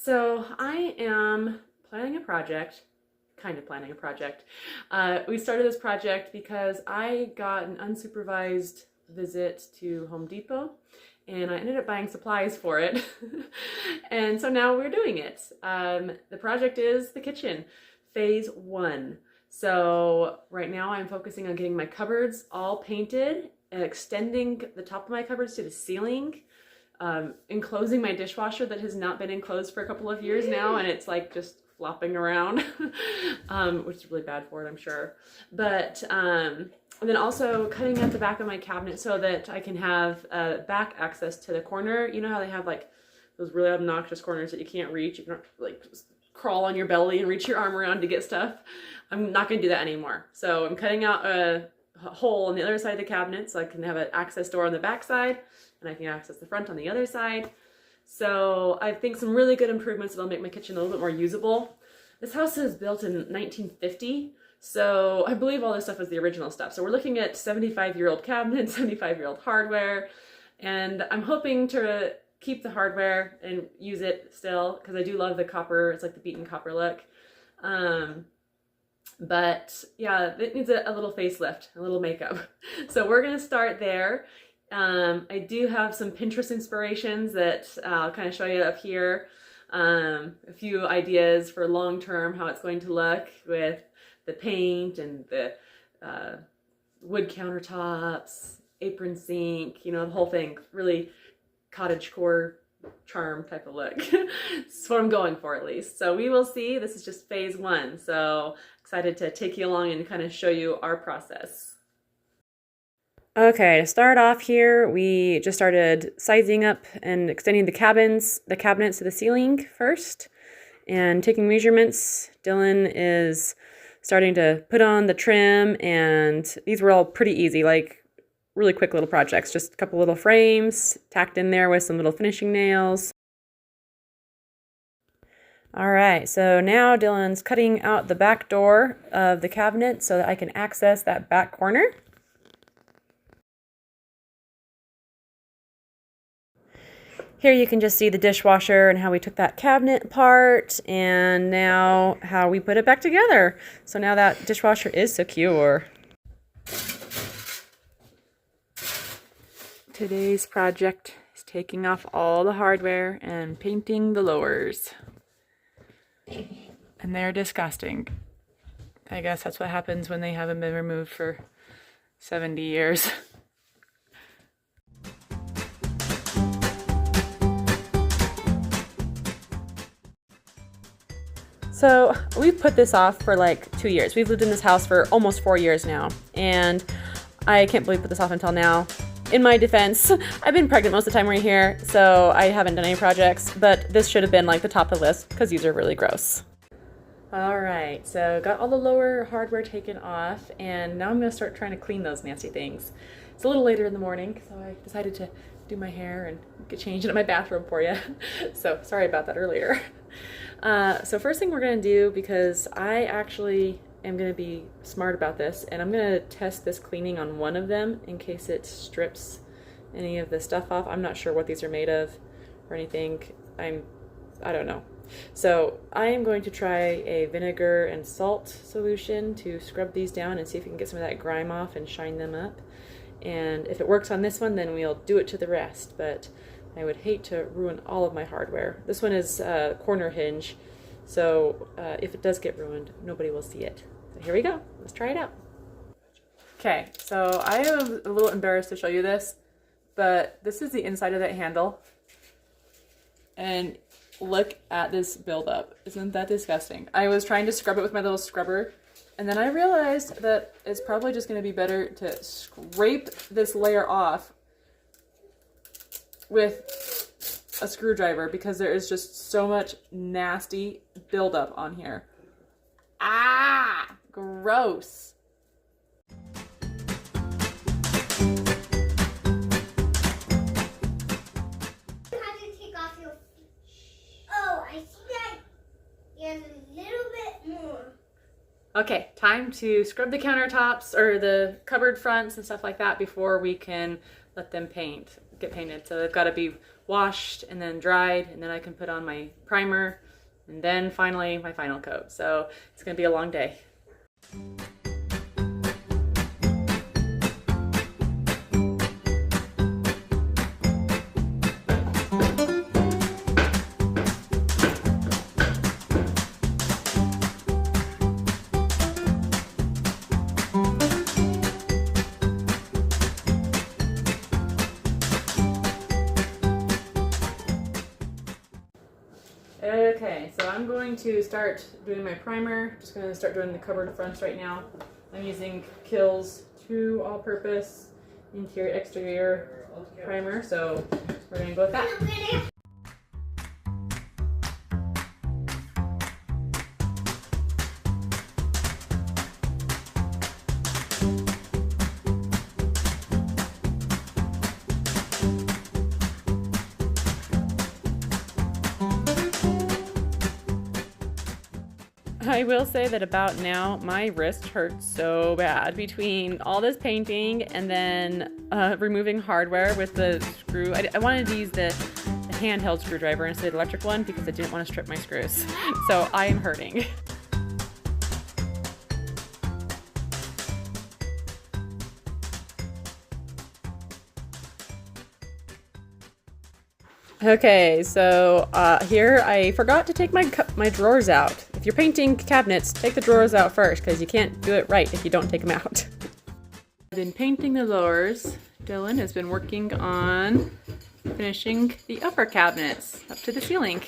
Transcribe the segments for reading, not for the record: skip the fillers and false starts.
So I am planning a project, kind of planning a project. We started this project because I got an unsupervised visit to Home Depot and I ended up buying supplies for it. And so now we're doing it. The project is the kitchen, phase 1. So right now I'm focusing on getting my cupboards all painted and extending the top of my cupboards to the ceiling. Enclosing my dishwasher that has not been enclosed for a couple of years now, and it's like just flopping around, which is really bad for it, I'm sure. But and then also cutting at the back of my cabinet so that I can have back access to the corner. You know how they have like those really obnoxious corners that you can't reach. You can like crawl on your belly and reach your arm around to get stuff. I'm not going to do that anymore. So I'm cutting out a hole on the other side of the cabinet so I can have an access door on the back side, and I can access the front on the other side. So I think some really good improvements that'll make my kitchen a little bit more usable. This house is built in 1950, so I believe all this stuff is the original stuff. So we're looking at 75-year-old cabinets, 75-year-old hardware, and I'm hoping to keep the hardware and use it still because I do love the copper. It's like the beaten copper look. But yeah, it needs a little facelift, a little makeup. So we're gonna start there. I do have some Pinterest inspirations that I'll kind of show you up here. A few ideas for long-term how it's going to look with the paint and the wood countertops, apron sink, you know, the whole thing. Really cottagecore charm type of look. That's what I'm going for, at least. So we will see. This is just phase 1. So excited to take you along and kind of show you our process. Okay, to start off here, we just started sizing up and extending the cabinets to the ceiling first and taking measurements. Dylan is starting to put on the trim, and these were all pretty easy, like really quick little projects, just a couple little frames tacked in there with some little finishing nails. All right, so now Dylan's cutting out the back door of the cabinet so that I can access that back corner. Here you can just see the dishwasher and how we took that cabinet apart, and now how we put it back together. So now that dishwasher is secure. Today's project is taking off all the hardware and painting the lowers. And they're disgusting. I guess that's what happens when they haven't been removed for 70 years. So we've put this off for like 2 years. We've lived in this house for almost 4 years now, and I can't believe we put this off until now. In my defense, I've been pregnant most of the time we're here, so I haven't done any projects, but this should have been like the top of the list because these are really gross. All right, so got all the lower hardware taken off, and now I'm gonna start trying to clean those nasty things. It's a little later in the morning, so I decided to do my hair and get changed into my bathrobe for you. So sorry about that earlier. So first thing we're gonna do, because I actually am gonna be smart about this, and I'm gonna test this cleaning on one of them in case it strips any of the stuff off. I'm not sure what these are made of or anything. I don't know. So I am going to try a vinegar and salt solution to scrub these down and see if we can get some of that grime off and shine them up. And if it works on this one, then we'll do it to the rest, but I would hate to ruin all of my hardware. This one is a corner hinge, so if it does get ruined, nobody will see it. So here we go. Let's try it out. Okay, so I am a little embarrassed to show you this, but this is the inside of that handle. And look at this buildup. Isn't that disgusting? I was trying to scrub it with my little scrubber, and then I realized that it's probably just going to be better to scrape this layer off with a screwdriver because there is just so much nasty buildup on here. Ah, gross. Okay, time to scrub the countertops or the cupboard fronts and stuff like that before we can let them paint. get painted. So they've got to be washed and then dried, and then I can put on my primer and then finally my final coat. So it's gonna be a long day. Okay, so I'm going to start doing my primer. Just going to start doing the cupboard fronts right now. I'm using Kiehl's 2 all-purpose interior exterior primer, so we're going to go with that. I will say that about now, my wrist hurts so bad between all this painting and then removing hardware with the screw. I wanted to use the handheld screwdriver instead of the electric one because I didn't want to strip my screws. So I am hurting. Okay, so here I forgot to take my drawers out. If you're painting cabinets, take the drawers out first because you can't do it right if you don't take them out. I've been painting the lowers. Dylan has been working on finishing the upper cabinets up to the ceiling.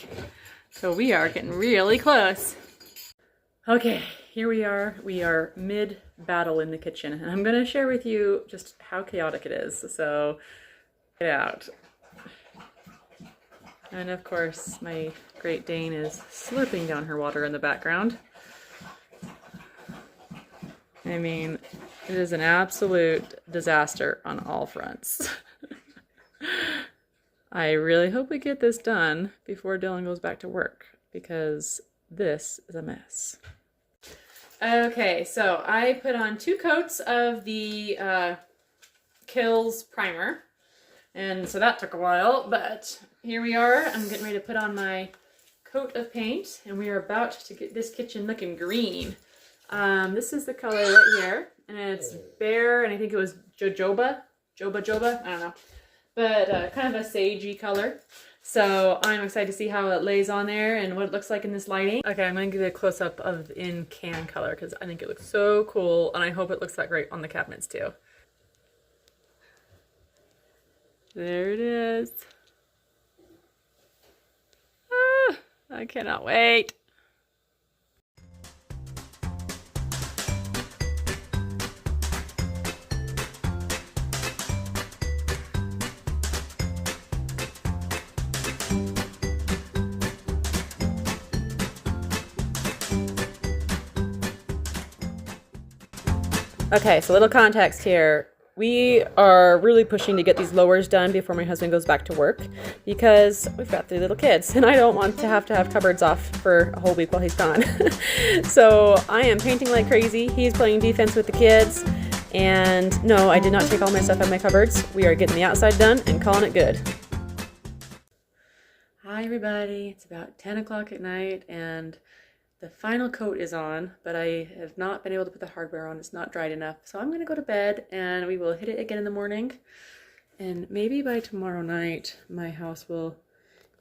So we are getting really close. Okay, here we are. We are mid-battle in the kitchen, and I'm gonna share with you just how chaotic it is. So get out. And of course, my Great Dane is slurping down her water in the background. I mean, it is an absolute disaster on all fronts. I really hope we get this done before Dylan goes back to work, because this is a mess. Okay, so I put on 2 coats of the Kiehl's primer. And so that took a while, but here we are. I'm getting ready to put on my coat of paint, and we are about to get this kitchen looking green. This is the color right here, and it's Bear, and I think it was Jojoba, I don't know. But kind of a sagey color. So I'm excited to see how it lays on there and what it looks like in this lighting. Okay, I'm going to give it a close-up of in can color because I think it looks so cool, and I hope it looks that great on the cabinets too. There it is. Ah, I cannot wait. Okay, so a little context here. We are really pushing to get these lowers done before my husband goes back to work because we've got 3 little kids and I don't want to have cupboards off for a whole week while he's gone. So I am painting like crazy. He's playing defense with the kids. And no, I did not take all my stuff out of my cupboards. We are getting the outside done and calling it good. Hi everybody, it's about 10 o'clock at night and the final coat is on, but I have not been able to put the hardware on. It's not dried enough. So I'm going to go to bed and we will hit it again in the morning. And maybe by tomorrow night, my house will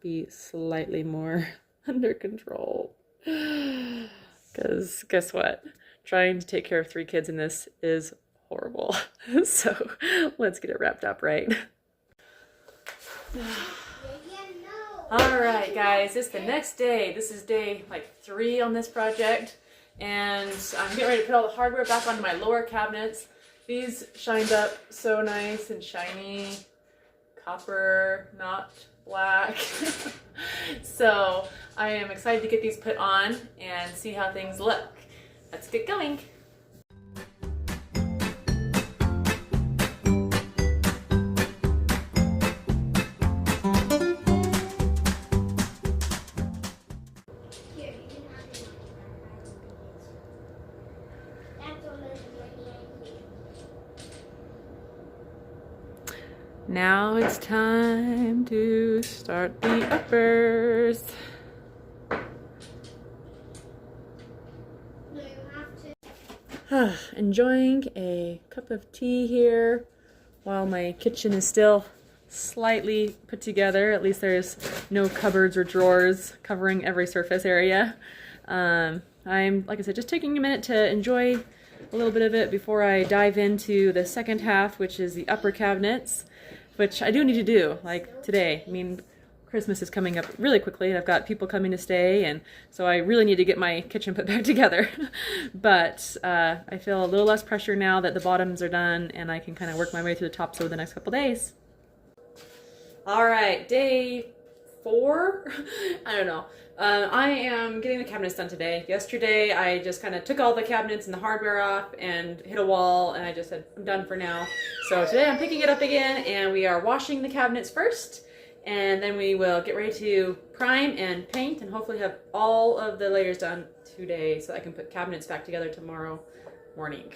be slightly more under control. Because guess what? Trying to take care of 3 kids in this is horrible. So let's get it wrapped up right. All right, guys, it's the next day. This is day like 3 on this project, and I'm getting ready to put all the hardware back onto my lower cabinets. These shined up so nice and shiny, copper, not black. So I am excited to get these put on and see how things look. Let's get going. Now it's time to start the uppers. Enjoying a cup of tea here while my kitchen is still slightly put together. At least there's no cupboards or drawers covering every surface area. I'm, like I said, just taking a minute to enjoy a little bit of it before I dive into the second half, which is the upper cabinets, which I do need to do, like today. I mean, Christmas is coming up really quickly, and I've got people coming to stay, and so I really need to get my kitchen put back together. But I feel a little less pressure now that the bottoms are done, and I can kind of work my way through the tops over the next couple days. All right, day 4? I don't know. I am getting the cabinets done today. Yesterday, I just kind of took all the cabinets and the hardware off and hit a wall, and I just said, I'm done for now. So today I'm picking it up again, and we are washing the cabinets first. And then we will get ready to prime and paint and hopefully have all of the layers done today so I can put cabinets back together tomorrow morning.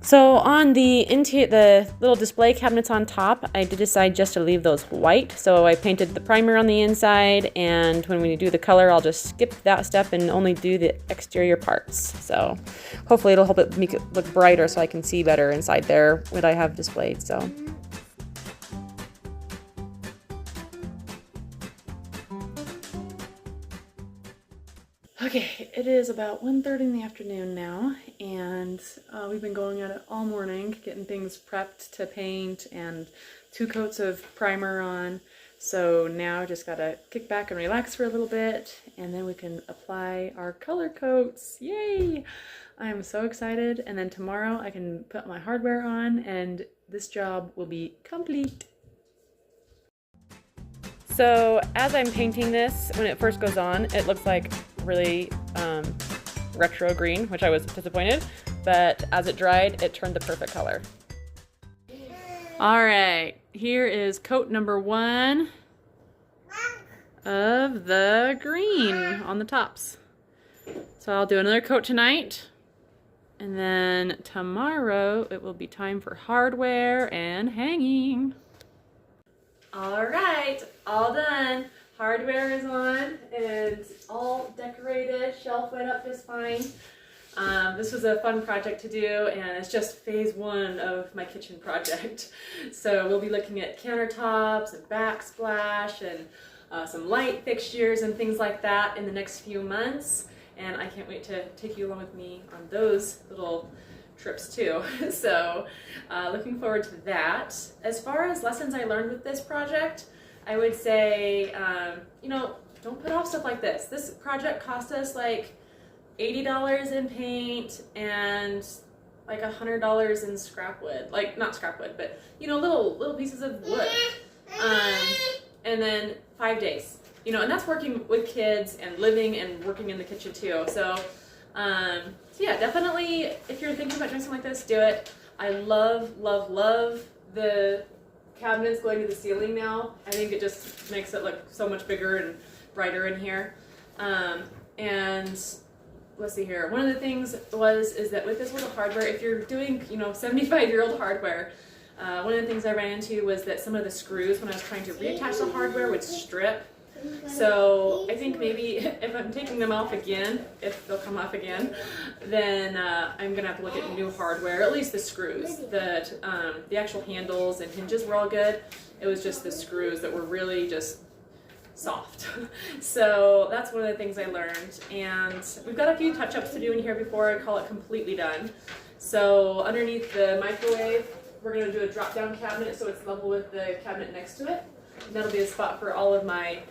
So on the little display cabinets on top, I did decide just to leave those white. So I painted the primer on the inside, and when we do the color, I'll just skip that step and only do the exterior parts. So hopefully it'll help it make it look brighter so I can see better inside there what I have displayed. So. Okay, it is about 1:30 in the afternoon now, and we've been going at it all morning, getting things prepped to paint and 2 coats of primer on. So now just gotta kick back and relax for a little bit, and then we can apply our color coats. Yay! I am so excited, and then tomorrow I can put my hardware on, and this job will be complete. So as I'm painting this, when it first goes on, it looks like really retro green, which I was disappointed, but as it dried, it turned the perfect color. All right, here is coat number 1 of the green on the tops. So I'll do another coat tonight, and then tomorrow it will be time for hardware and hanging. All right, all done. Hardware is on and all decorated. Shelf went up just fine. This was a fun project to do, and it's just phase 1 of my kitchen project. So we'll be looking at countertops and backsplash and some light fixtures and things like that in the next few months. And I can't wait to take you along with me on those little trips too. So looking forward to that. As far as lessons I learned with this project, I would say, you know, don't put off stuff like this. This project cost us like $80 in paint and like $100 in scrap wood. Like, not scrap wood, but, you know, little pieces of wood. And then 5 days. You know, and that's working with kids and living and working in the kitchen too. So yeah, definitely, if you're thinking about doing something like this, do it. I love the cabinets going to the ceiling now. I think it just makes it look so much bigger and brighter in here. And let's see here. One of the things is that with this little hardware, if you're doing, you know, 75-year-old hardware, one of the things I ran into was that some of the screws, when I was trying to reattach the hardware, would strip. So I think maybe if I'm taking them off again, if they'll come off again, then I'm gonna have to look at new hardware, at least the screws. The actual handles and hinges were all good. It was just the screws that were really just soft. So that's one of the things I learned. And we've got a few touch-ups to do in here before I call it completely done. So underneath the microwave, we're gonna do a drop-down cabinet so it's level with the cabinet next to it. And that'll be a spot for all of my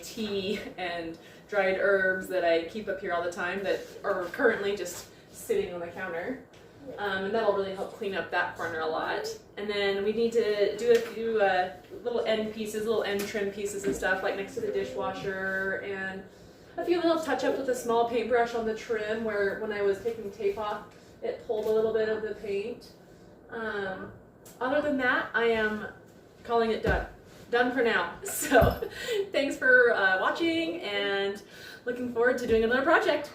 tea and dried herbs that I keep up here all the time that are currently just sitting on the counter. And that'll really help clean up that corner a lot. And then we need to do a few little end pieces, little end trim pieces and stuff, like next to the dishwasher, and a few little touch-ups with a small paintbrush on the trim where when I was taking tape off, it pulled a little bit of the paint. Other than that, I am calling it done. Done for now. So thanks for watching, and looking forward to doing another project.